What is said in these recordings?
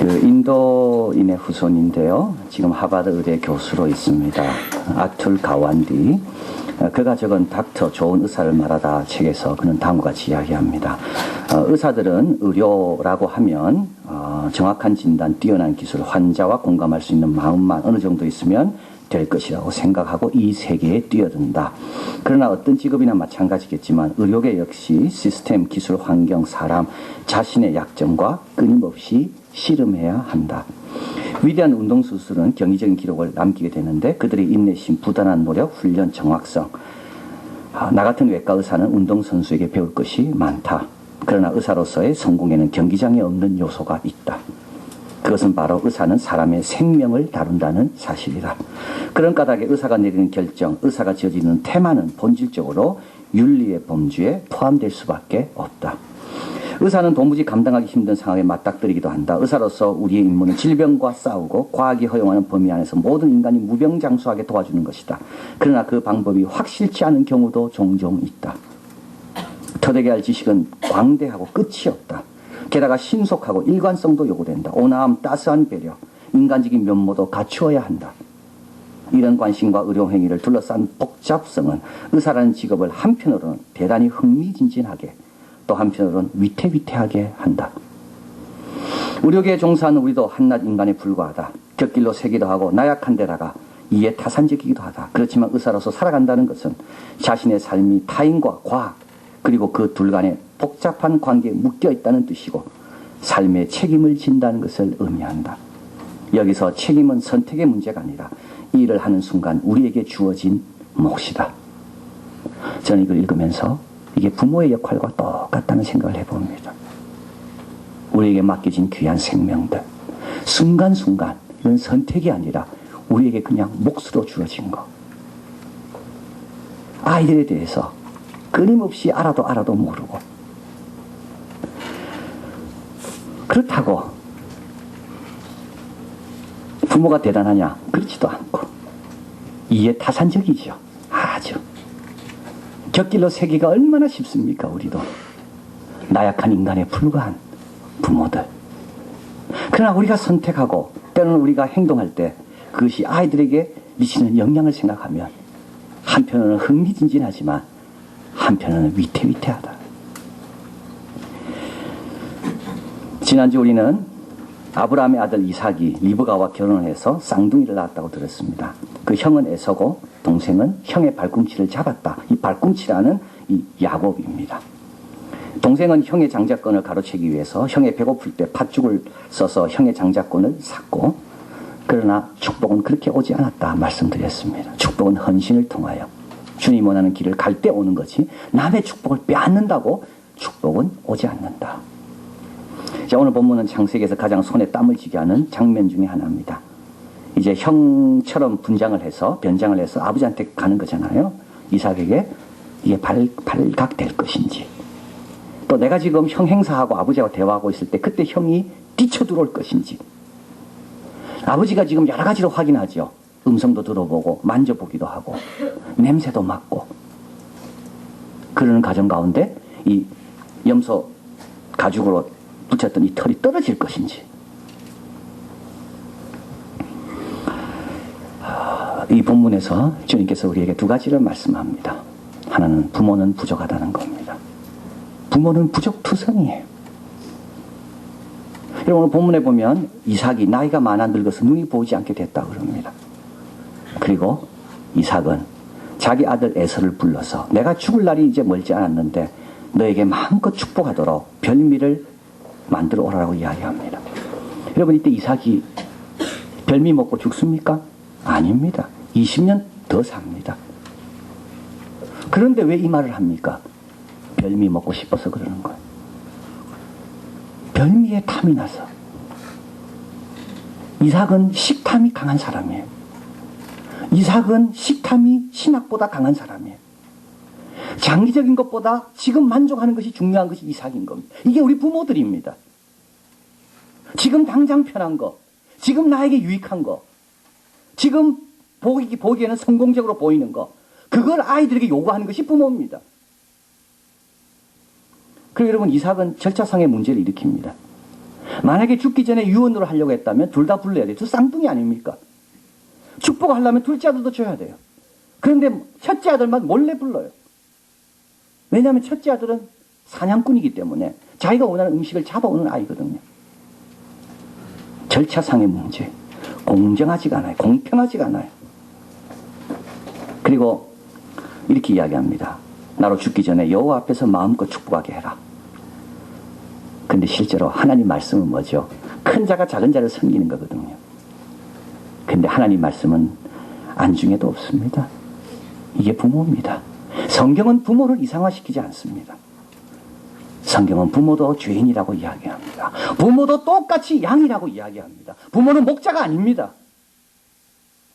인도인의 후손인데요. 지금 하버드 의대 교수로 있습니다. 아툴 가완디. 그가 적은 닥터 좋은 의사를 말하다 책에서 그는 다음과 같이 이야기합니다. 의사들은 의료라고 하면 정확한 진단, 뛰어난 기술, 환자와 공감할 수 있는 마음만 어느 정도 있으면 될 것이라고 생각하고 이 세계에 뛰어든다. 그러나 어떤 직업이나 마찬가지겠지만 의료계 역시 시스템, 기술, 환경, 사람, 자신의 약점과 끊임없이 씨름해야 한다. 위대한 운동수술은 경이적인 기록을 남기게 되는데 그들의 인내심, 부단한 노력, 훈련, 정확성. 나 같은 외과 의사는 운동선수에게 배울 것이 많다. 그러나 의사로서의 성공에는 경기장에 없는 요소가 있다. 그것은 바로 의사는 사람의 생명을 다룬다는 사실이다. 그런 까닭에 의사가 내리는 결정, 의사가 지어지는 테마는 본질적으로 윤리의 범주에 포함될 수밖에 없다. 의사는 도무지 감당하기 힘든 상황에 맞닥뜨리기도 한다. 의사로서 우리의 임무는 질병과 싸우고 과학이 허용하는 범위 안에서 모든 인간이 무병장수하게 도와주는 것이다. 그러나 그 방법이 확실치 않은 경우도 종종 있다. 터득해야 할 지식은 광대하고 끝이 없다. 게다가 신속하고 일관성도 요구된다. 온화함, 따스한 배려, 인간적인 면모도 갖추어야 한다. 이런 관심과 의료행위를 둘러싼 복잡성은 의사라는 직업을 한편으로는 대단히 흥미진진하게 또 한편으로는 위태위태하게 한다. 의료계에 종사하는 우리도 한낱 인간에 불과하다. 곁길로 새기도 하고 나약한 데다가 이에 타산적이기도 하다. 그렇지만 의사로서 살아간다는 것은 자신의 삶이 타인과 과학 그리고 그 둘 간의 복잡한 관계에 묶여 있다는 뜻이고 삶의 책임을 진다는 것을 의미한다. 여기서 책임은 선택의 문제가 아니라 이 일을 하는 순간 우리에게 주어진 몫이다. 저는 이걸 읽으면서 이게 부모의 역할과 똑같다는 생각을 해봅니다. 우리에게 맡겨진 귀한 생명들 순간순간 이건 선택이 아니라 우리에게 그냥 몫으로 주어진 거. 아이들에 대해서 끊임없이 알아도 모르고 그렇다고 부모가 대단하냐? 그렇지도 않고 이해 타산적이죠. 아주 곁길로 새기가 얼마나 쉽습니까? 우리도 나약한 인간에 불과한 부모들. 그러나 우리가 선택하고 때로는 우리가 행동할 때 그것이 아이들에게 미치는 영향을 생각하면 한편으로는 흥미진진하지만 한편으로는 위태위태하다. 지난주 우리는 아브라함의 아들 이삭이 리브가와 결혼을 해서 쌍둥이를 낳았다고 들었습니다. 그 형은 에서고 동생은 형의 발꿈치를 잡았다. 이 발꿈치라는 이 야곱입니다. 동생은 형의 장자권을 가로채기 위해서 형의 배고플 때 팥죽을 써서 형의 장자권을 샀고 그러나 축복은 그렇게 오지 않았다 말씀드렸습니다. 축복은 헌신을 통하여 주님 원하는 길을 갈 때 오는 거지 남의 축복을 빼앗는다고 축복은 오지 않는다. 자, 오늘 본문은 창세기에서 가장 손에 땀을 쥐게 하는 장면 중에 하나입니다. 이제 형처럼 변장을 해서 아버지한테 가는 거잖아요. 이삭에게 이게 발각될 것인지 또 내가 지금 형 행사하고 아버지하고 대화하고 있을 때 그때 형이 뛰쳐 들어올 것인지 아버지가 지금 여러 가지로 확인하죠. 음성도 들어보고 만져보기도 하고 냄새도 맡고 그러는 과정 가운데 이 염소 가죽으로 붙였던 이 털이 떨어질 것인지 이 본문에서 주님께서 우리에게 두 가지를 말씀합니다. 하나는 부모는 부족하다는 겁니다. 부모는 부족투성이에요. 여러분 오늘 본문에 보면 이삭이 나이가 많아 늙어서 눈이 보이지 않게 됐다고 그럽니다. 그리고 이삭은 자기 아들 에서를 불러서 내가 죽을 날이 이제 멀지 않았는데 너에게 마음껏 축복하도록 별미를 만들어 오라고 이야기합니다. 여러분 이때 이삭이 별미 먹고 죽습니까? 아닙니다. 20년 더 삽니다. 그런데 왜 이 말을 합니까? 별미 먹고 싶어서 그러는 거예요. 별미에 탐이 나서. 이삭은 식탐이 강한 사람이에요. 이삭은 식탐이 신학보다 강한 사람이에요. 장기적인 것보다 지금 만족하는 것이 중요한 것이 이삭인 겁니다. 이게 우리 부모들입니다. 지금 당장 편한 거, 지금 나에게 유익한 거, 지금 보기에는 성공적으로 보이는 거, 그걸 아이들에게 요구하는 것이 부모입니다. 그리고 여러분 이삭은 절차상의 문제를 일으킵니다. 만약에 죽기 전에 유언으로 하려고 했다면 둘 다 불러야 돼요. 두 쌍둥이 아닙니까? 축복하려면 둘째 아들도 줘야 돼요. 그런데 첫째 아들만 몰래 불러요. 왜냐하면 첫째 아들은 사냥꾼이기 때문에 자기가 원하는 음식을 잡아오는 아이거든요. 절차상의 문제, 공정하지가 않아요. 공평하지가 않아요. 그리고 이렇게 이야기합니다. 나로 죽기 전에 여호와 앞에서 마음껏 축복하게 해라. 근데 실제로 하나님 말씀은 뭐죠? 큰 자가 작은 자를 섬기는 거거든요. 근데 하나님 말씀은 안중에도 없습니다. 이게 부모입니다. 성경은 부모를 이상화시키지 않습니다. 성경은 부모도 죄인이라고 이야기합니다. 부모도 똑같이 양이라고 이야기합니다. 부모는 목자가 아닙니다.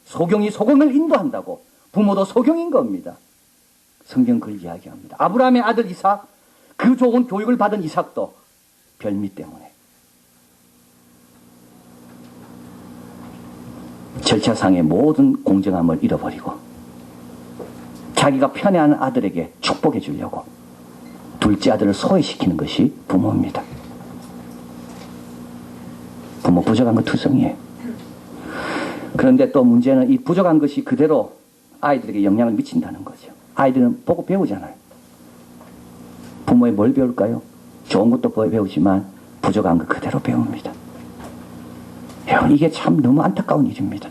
소경이 소경을 인도한다고 부모도 소경인 겁니다. 성경은 그걸 이야기합니다. 아브라함의 아들 이삭, 그 좋은 교육을 받은 이삭도 별미 때문에 절차상의 모든 공정함을 잃어버리고 자기가 편애하는 아들에게 축복해 주려고 둘째 아들을 소외시키는 것이 부모입니다. 부모 부족한 거 투성이에요. 그런데 또 문제는 이 부족한 것이 그대로 아이들에게 영향을 미친다는 거죠. 아이들은 보고 배우잖아요. 부모에 뭘 배울까요? 좋은 것도 배우지만 부족한 거 그대로 배웁니다. 여러분, 이게 참 너무 안타까운 일입니다.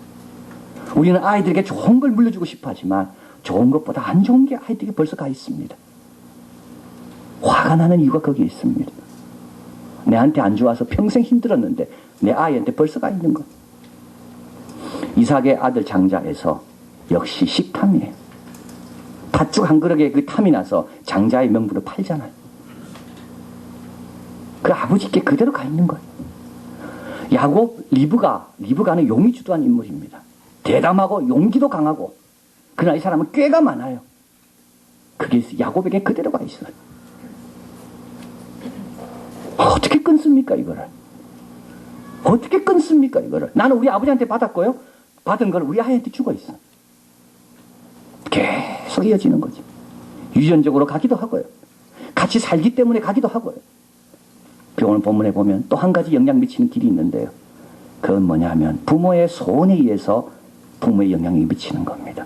우리는 아이들에게 좋은 걸 물려주고 싶어 하지만 좋은 것보다 안 좋은 게 아이들에게 벌써 가 있습니다. 화가 나는 이유가 거기에 있습니다. 내한테 안 좋아서 평생 힘들었는데 내 아이한테 벌써 가 있는 것. 이삭의 아들 장자에서 역시 식탐이에요. 팥죽 한 그릇에 그 탐이 나서 장자의 명부를 팔잖아요. 그 아버지께 그대로 가 있는 거예요. 야곱, 리브가는 용이 주도한 인물입니다. 대담하고 용기도 강하고, 그러나 이 사람은 꾀가 많아요. 그게 야곱에게 그대로 가 있어요. 어떻게 끊습니까, 이거를? 어떻게 끊습니까, 이거를? 나는 우리 아버지한테 받았고요. 받은 걸 우리 아이한테 주고 있어. 계속 이어지는 거죠. 유전적으로 가기도 하고요. 같이 살기 때문에 가기도 하고요. 오늘 본문에 보면 또 한 가지 영향 미치는 길이 있는데요. 그건 뭐냐 하면 부모의 소원에 의해서 부모의 영향이 미치는 겁니다.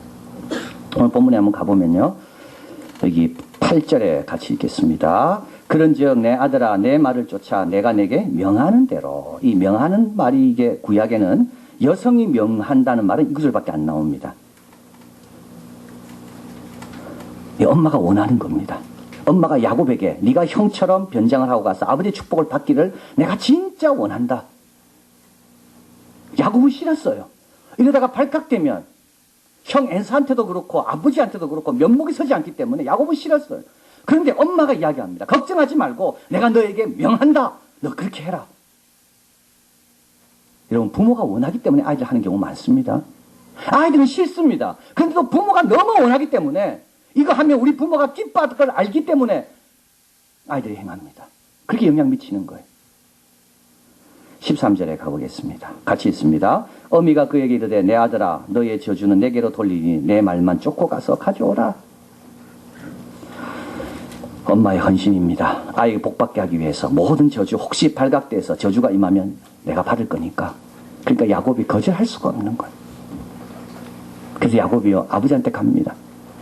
오늘 본문에 한번 가보면요. 여기 8절에 같이 읽겠습니다. 그런즉 내 아들아 내 말을 쫓아 내가 내게 명하는 대로. 이 명하는 말이 이게 구약에는 여성이 명한다는 말은 이 구절밖에 안 나옵니다. 이 엄마가 원하는 겁니다. 엄마가 야곱에게 네가 형처럼 변장을 하고 가서 아버지의 축복을 받기를 내가 진짜 원한다. 야곱은 싫었어요. 이러다가 발각되면 형 에사한테도 그렇고 아버지한테도 그렇고 면목이 서지 않기 때문에 야곱은 싫었어요. 그런데 엄마가 이야기합니다. 걱정하지 말고 내가 너에게 명한다. 너 그렇게 해라. 여러분, 부모가 원하기 때문에 아이들 하는 경우 많습니다. 아이들은 싫습니다. 그런데도 부모가 너무 원하기 때문에 이거 하면 우리 부모가 기뻐할 걸 알기 때문에 아이들이 행합니다. 그렇게 영향 미치는 거예요. 13절에 가보겠습니다. 같이 있습니다. 어미가 그에게 이르되 내 아들아 너의 저주는 내게로 돌리니 내 말만 쫓고 가서 가져오라. 엄마의 헌신입니다. 아이가 복받게 하기 위해서 모든 저주 혹시 발각돼서 저주가 임하면 내가 받을 거니까. 그러니까 야곱이 거절할 수가 없는 거예요. 그래서 야곱이요 아버지한테 갑니다.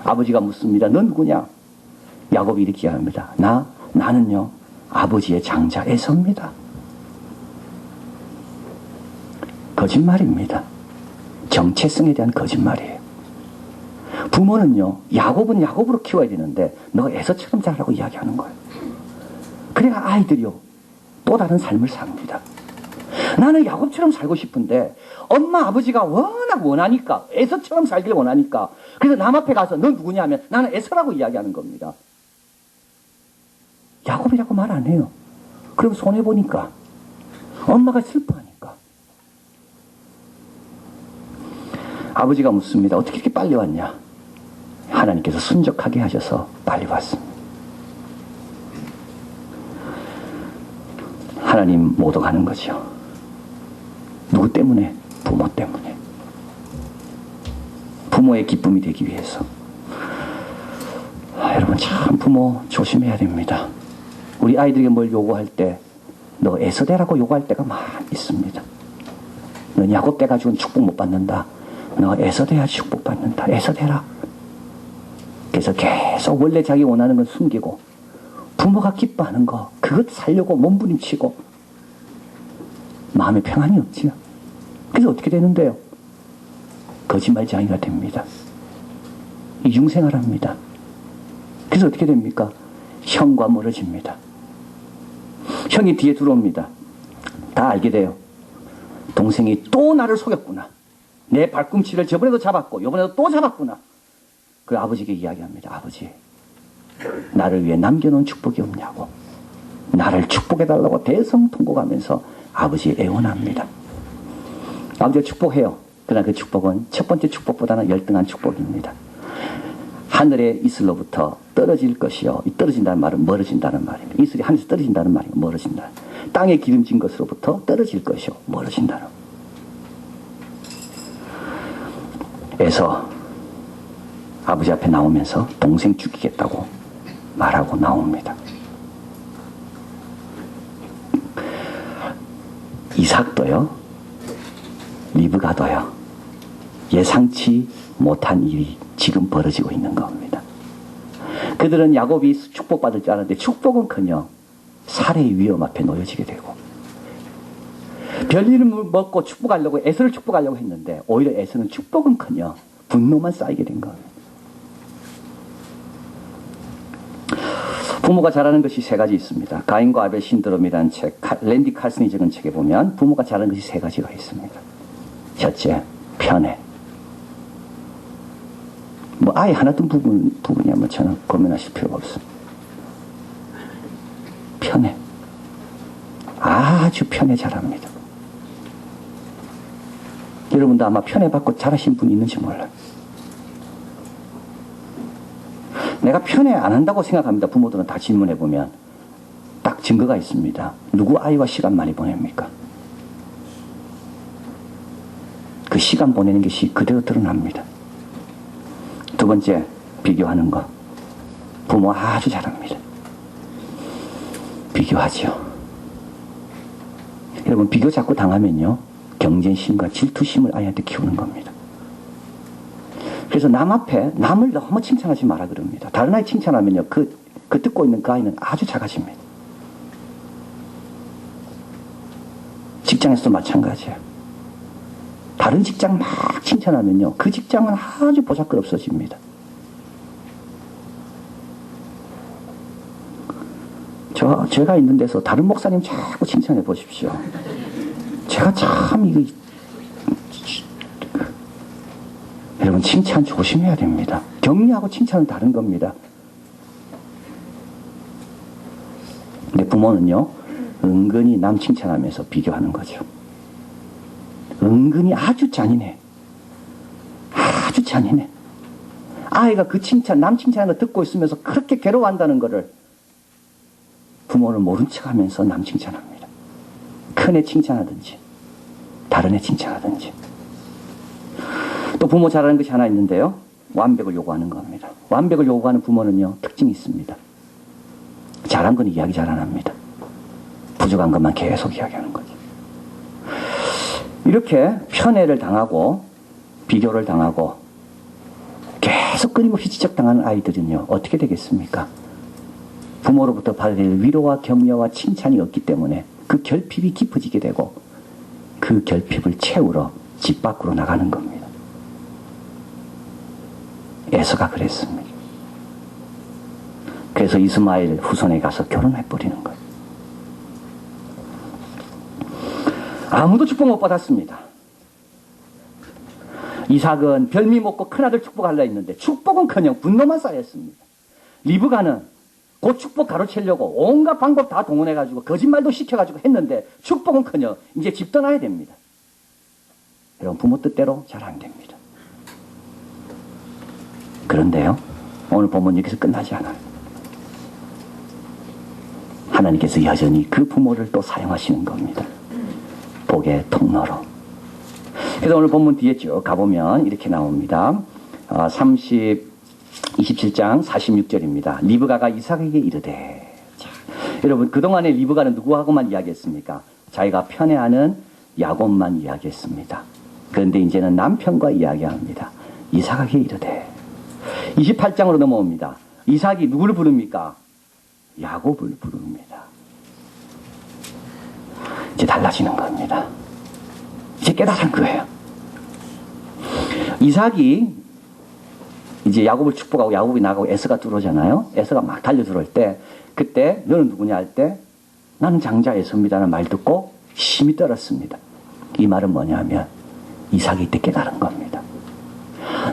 아버지가 묻습니다. 넌 누구냐? 야곱이 이렇게 합니다. 나는요 아버지의 장자 에서입니다. 거짓말입니다. 정체성에 대한 거짓말이에요. 부모는요 야곱은 야곱으로 키워야 되는데 너 에서처럼 자라고 이야기하는 거예요. 그래야 아이들이요 또 다른 삶을 삽니다. 나는 야곱처럼 살고 싶은데 엄마 아버지가 워낙 원하니까 에서처럼 살길 원하니까 그래서 남 앞에 가서 너 누구냐 하면 나는 에서라고 이야기하는 겁니다. 야곱이라고 말 안 해요. 그럼 손해보니까 엄마가 슬퍼하니까. 아버지가 묻습니다. 어떻게 이렇게 빨리 왔냐? 하나님께서 순적하게 하셔서 빨리 왔습니다. 하나님 모독 하는 거죠. 누구 때문에? 부모 때문에. 부모의 기쁨이 되기 위해서. 여러분 참 부모 조심해야 됩니다. 우리 아이들에게 뭘 요구할 때 너 에서대라고 요구할 때가 많이 있습니다. 너 야곱 때 가지고는 축복 못 받는다. 너 에서대야 축복 받는다. 에서대라. 그래서 계속 원래 자기 원하는 건 숨기고 부모가 기뻐하는 거 그것 살려고 몸부림치고 마음에 평안이 없지요. 그래서 어떻게 되는데요? 거짓말쟁이가 됩니다. 이중생활합니다. 그래서 어떻게 됩니까? 형과 멀어집니다. 형이 뒤에 들어옵니다. 다 알게 돼요. 동생이 또 나를 속였구나. 내 발꿈치를 저번에도 잡았고 이번에도 또 잡았구나. 그 아버지에게 이야기합니다. 아버지, 나를 위해 남겨놓은 축복이 없냐고. 나를 축복해달라고 대성통곡하면서 아버지 애원합니다. 아버지가 축복해요. 그러나 그 축복은 첫 번째 축복보다는 열등한 축복입니다. 하늘의 이슬로부터 떨어질 것이요. 이 떨어진다는 말은 멀어진다는 말입니다. 이슬이 하늘에서 떨어진다는 말이 멀어진다. 땅에 기름진 것으로부터 떨어질 것이요. 멀어진다는. 에서 아버지 앞에 나오면서 동생 죽이겠다고 말하고 나옵니다. 이삭도요, 리브가도요, 예상치 못한 일이 지금 벌어지고 있는 겁니다. 그들은 야곱이 축복받을 줄 알았는데 축복은커녕 살해의 위험 앞에 놓여지게 되고, 별일을 먹고 축복하려고 에서를 축복하려고 했는데 오히려 에서는 축복은커녕 분노만 쌓이게 된 겁니다. 부모가 잘하는 것이 세 가지 있습니다. 가인과 아벨 신드롬이라는 책, 랜디 칼슨이 적은 책에 보면 부모가 잘하는 것이 세 가지가 있습니다. 첫째, 편애. 뭐 아예 하나 든 부분이야 뭐 저는 고민하실 필요가 없습니다. 편애. 아주 편애 잘합니다. 여러분도 아마 편애 받고 잘하신 분 있는지 몰라요. 내가 편애 안 한다고 생각합니다. 부모들은 다 질문해보면 딱 증거가 있습니다. 누구 아이와 시간 많이 보냅니까? 그 시간 보내는 것이 그대로 드러납니다. 두 번째, 비교하는 거. 부모 아주 잘합니다. 비교하죠. 여러분, 비교 자꾸 당하면요, 경쟁심과 질투심을 아이한테 키우는 겁니다. 그래서 남 앞에 남을 너무 칭찬하지 마라 그럽니다. 다른 아이 칭찬하면요, 그 듣고 있는 그 아이는 아주 작아집니다. 직장에서도 마찬가지예요. 다른 직장 막 칭찬하면요, 그 직장은 아주 보잘것없어집니다. 제가 있는 데서 다른 목사님 자꾸 칭찬해 보십시오. 제가 참 여러분, 칭찬 조심해야 됩니다. 격려하고 칭찬은 다른 겁니다. 근데 부모는요, 은근히 남 칭찬하면서 비교하는 거죠. 은근히 아주 잔인해. 아주 잔인해. 아이가 그 칭찬, 남 칭찬하는 거 듣고 있으면서 그렇게 괴로워한다는 거를 부모는 모른 척 하면서 남 칭찬합니다. 큰애 칭찬하든지, 다른 애 칭찬하든지. 또 부모 잘하는 것이 하나 있는데요. 완벽을 요구하는 겁니다. 완벽을 요구하는 부모는요, 특징이 있습니다. 잘한 건 이야기 잘 안 합니다. 부족한 것만 계속 이야기하는 거죠. 이렇게 편애를 당하고 비교를 당하고 계속 끊임없이 지적당하는 아이들은요, 어떻게 되겠습니까? 부모로부터 받을 위로와 격려와 칭찬이 없기 때문에 그 결핍이 깊어지게 되고 그 결핍을 채우러 집 밖으로 나가는 겁니다. 에서가 그랬습니다. 그래서 이스마엘 후손에 가서 결혼해버리는 거예요. 아무도 축복 못 받았습니다. 이삭은 별미 먹고 큰아들 축복하려 했는데 축복은커녕 분노만 쌓였습니다. 리브가는 그 축복 가로채려고 온갖 방법 다 동원해가지고 거짓말도 시켜가지고 했는데 축복은커녕 이제 집 떠나야 됩니다. 여러분, 부모 뜻대로 잘 안 됩니다. 그런데요, 오늘 본문 여기서 끝나지 않아요. 하나님께서 여전히 그 부모를 또 사용하시는 겁니다. 복의 통로로. 그래서 오늘 본문 뒤에 쭉 가보면 이렇게 나옵니다. 27장 46절입니다. 리브가가 이삭에게 이르되. 자, 여러분, 그동안에 리브가는 누구하고만 이야기했습니까? 자기가 편애하는 야곱만 이야기했습니다. 그런데 이제는 남편과 이야기합니다. 이삭에게 이르되 28장으로 넘어옵니다. 이삭이 누구를 부릅니까? 야곱을 부릅니다. 이제 달라지는 겁니다. 이제 깨달은 거예요. 이삭이 이제 야곱을 축복하고 야곱이 나가고 에서가 들어오잖아요. 에서가 막 달려 들어올 때 그때 너는 누구냐 할 때 나는 장자 에서입니다라는 말 듣고 심히 떨었습니다. 이 말은 뭐냐면 이삭이 이때 깨달은 겁니다.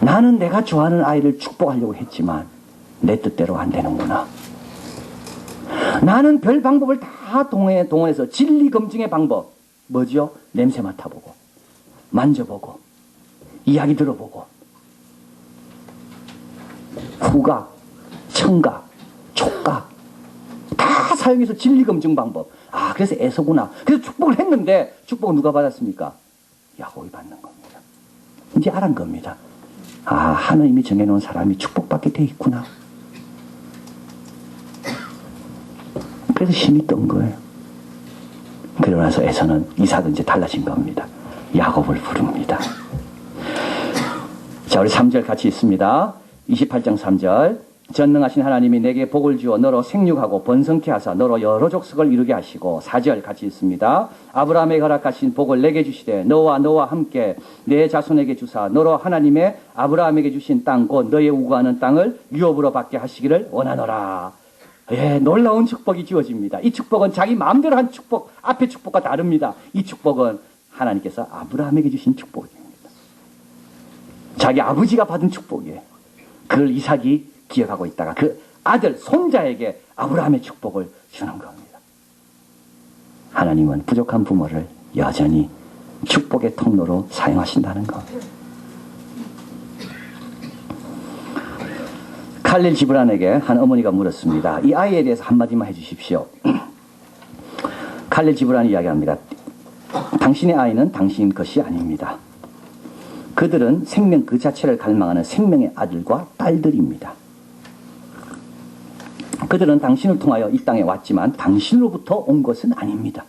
나는 내가 좋아하는 아이를 축복하려고 했지만 내 뜻대로 안 되는구나. 나는 별 방법을 다 동원해서 진리 검증의 방법 뭐죠? 냄새 맡아보고 만져보고 이야기 들어보고 후각, 청각, 촉각 다 사용해서 진리 검증 방법. 아, 그래서 에서구나. 그래서 축복을 했는데 축복은 누가 받았습니까? 야곱이 받는 겁니다. 이제 알은 겁니다. 아, 하나님이 정해놓은 사람이 축복받게 돼 있구나. 그래서 힘이 뜬 거예요. 그러고 나서 에서는 이삭은 이제 달라진 겁니다. 야곱을 부릅니다. 자, 우리 3절 같이 있습니다. 28장 3절. 전능하신 하나님이 내게 복을 주어 너로 생육하고 번성케 하사 너로 여러 족속을 이루게 하시고 4절 같이 있습니다. 아브라함에게 허락하신 복을 내게 주시되 너와 함께 내 자손에게 주사 너로 하나님의 아브라함에게 주신 땅 곧 너의 우거하는 땅을 유업으로 받게 하시기를 원하노라. 예, 놀라운 축복이 주어집니다. 이 축복은 자기 마음대로 한 축복, 앞의 축복과 다릅니다. 이 축복은 하나님께서 아브라함에게 주신 축복입니다. 자기 아버지가 받은 축복이에요. 그걸 이삭이 기억하고 있다가 그 아들, 손자에게 아브라함의 축복을 주는 겁니다. 하나님은 부족한 부모를 여전히 축복의 통로로 사용하신다는 겁니다. 칼릴 지브란에게 한 어머니가 물었습니다. 이 아이에 대해서 한마디만 해주십시오. 칼릴 지브란이 이야기합니다. 당신의 아이는 당신 것이 아닙니다. 그들은 생명 그 자체를 갈망하는 생명의 아들과 딸들입니다. 그들은 당신을 통하여 이 땅에 왔지만 당신으로부터 온 것은 아닙니다.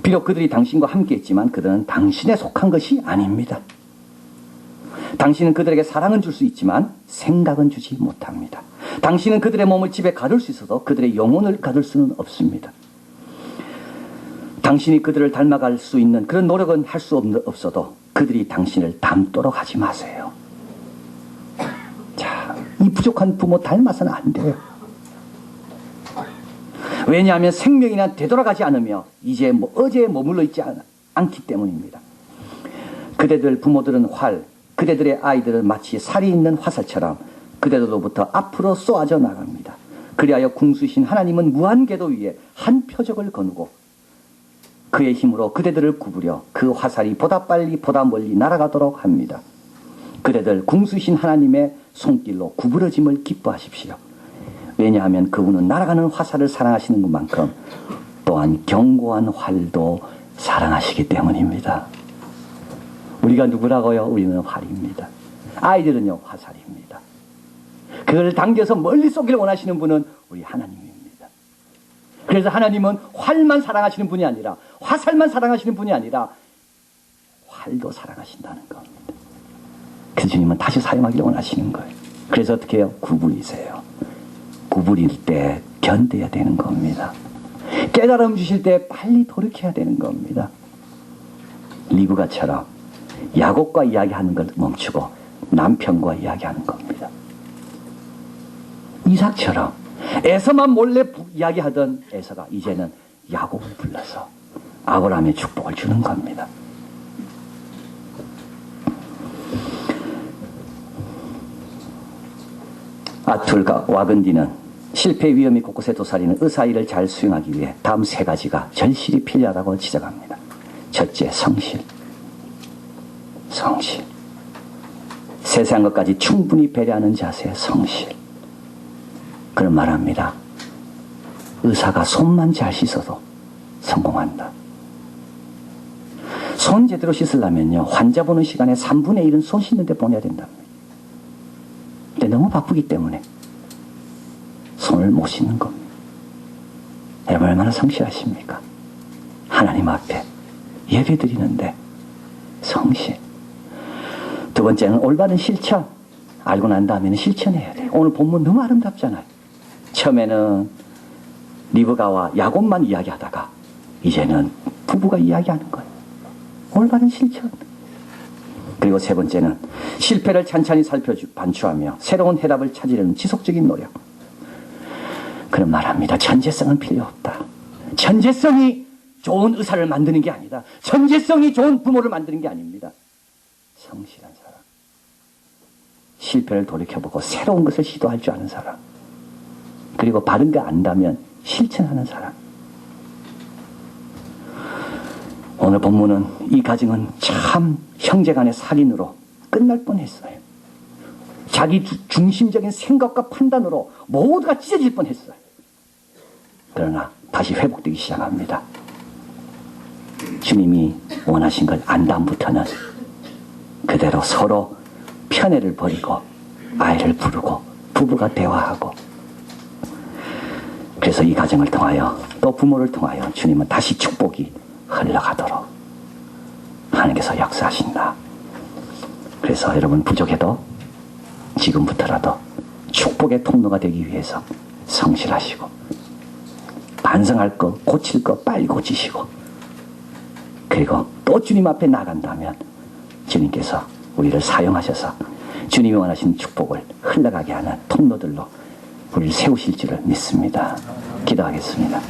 비록 그들이 당신과 함께 했지만 그들은 당신에 속한 것이 아닙니다. 당신은 그들에게 사랑은 줄 수 있지만 생각은 주지 못합니다. 당신은 그들의 몸을 집에 가둘 수 있어도 그들의 영혼을 가둘 수는 없습니다. 당신이 그들을 닮아갈 수 있는 그런 노력은 할 수 없어도 그들이 당신을 닮도록 하지 마세요. 자, 이 부족한 부모 닮아서는 안 돼요. 왜냐하면 생명이나 되돌아가지 않으며 이제 어제에 머물러 있지 않기 때문입니다. 그대들 부모들은 그대들의 아이들은 마치 살이 있는 화살처럼 그대들로부터 앞으로 쏘아져 나갑니다. 그리하여 궁수이신 하나님은 무한궤도 위에 한 표적을 거누고 그의 힘으로 그대들을 구부려 그 화살이 보다 빨리 보다 멀리 날아가도록 합니다. 그대들 궁수이신 하나님의 손길로 구부러짐을 기뻐하십시오. 왜냐하면 그분은 날아가는 화살을 사랑하시는 것만큼 또한 견고한 활도 사랑하시기 때문입니다. 우리가 누구라고요? 우리는 활입니다. 아이들은요, 화살입니다. 그걸 당겨서 멀리 쏘기를 원하시는 분은 우리 하나님입니다. 그래서 하나님은 활만 사랑하시는 분이 아니라 화살만 사랑하시는 분이 아니라 활도 사랑하신다는 겁니다. 그래서 주님은 다시 사용하기를 원하시는 거예요. 그래서 어떻게 해요? 구부리세요. 구부릴 때 견뎌야 되는 겁니다. 깨달음 주실 때 빨리 돌이켜야 되는 겁니다. 리브가처럼 야곱과 이야기하는 걸 멈추고 남편과 이야기하는 겁니다. 이삭처럼 에서만 몰래 이야기하던 에서가 이제는 야곱을 불러서 아브라함의 축복을 주는 겁니다. 아툴과 와근디는 실패 위험이 곳곳에 도사리는 의사일을 잘 수행하기 위해 다음 세 가지가 절실히 필요하다고 지적합니다. 첫째, 성실. 세상 것까지 충분히 배려하는 자세, 성실. 그런 말합니다. 의사가 손만 잘 씻어도 성공한다. 손 제대로 씻으려면요, 환자 보는 시간에 3분의 1은 손 씻는 데 보내야 된답니다. 근데 너무 바쁘기 때문에 손을 못 씻는 겁니다. 여러분 얼마나 성실하십니까? 하나님 앞에 예배 드리는데 성실. 두 번째는 올바른 실천. 알고 난 다음에는 실천해야 돼요. 오늘 본문 너무 아름답잖아요. 처음에는 리브가와 야곱만 이야기하다가 이제는 부부가 이야기하는 거예요. 올바른 실천. 그리고 세 번째는 실패를 찬찬히 반추하며 새로운 해답을 찾으려는 지속적인 노력. 그런 말합니다. 천재성은 필요 없다. 천재성이 좋은 의사를 만드는 게 아니다. 천재성이 좋은 부모를 만드는 게 아닙니다. 성실한 사람. 실패를 돌이켜보고 새로운 것을 시도할 줄 아는 사람. 그리고 바른 거 안다면 실천하는 사람. 오늘 본문은 이 가정은 참 형제간의 살인으로 끝날 뻔했어요. 자기 중심적인 생각과 판단으로 모두가 찢어질 뻔했어요. 그러나 다시 회복되기 시작합니다. 주님이 원하신 걸 안 다음부터는 그대로 서로 편애를 버리고 아이를 부르고 부부가 대화하고, 그래서 이 가정을 통하여 또 부모를 통하여 주님은 다시 축복이 흘러가도록 하나님께서 역사하신다. 그래서 여러분 부족해도 지금부터라도 축복의 통로가 되기 위해서 성실하시고 반성할 거 고칠 거 빨리 고치시고, 그리고 또 주님 앞에 나간다면 주님께서 우리를 사용하셔서 주님이 원하시는 축복을 흘러가게 하는 통로들로 우리를 세우실 줄을 믿습니다. 기도하겠습니다.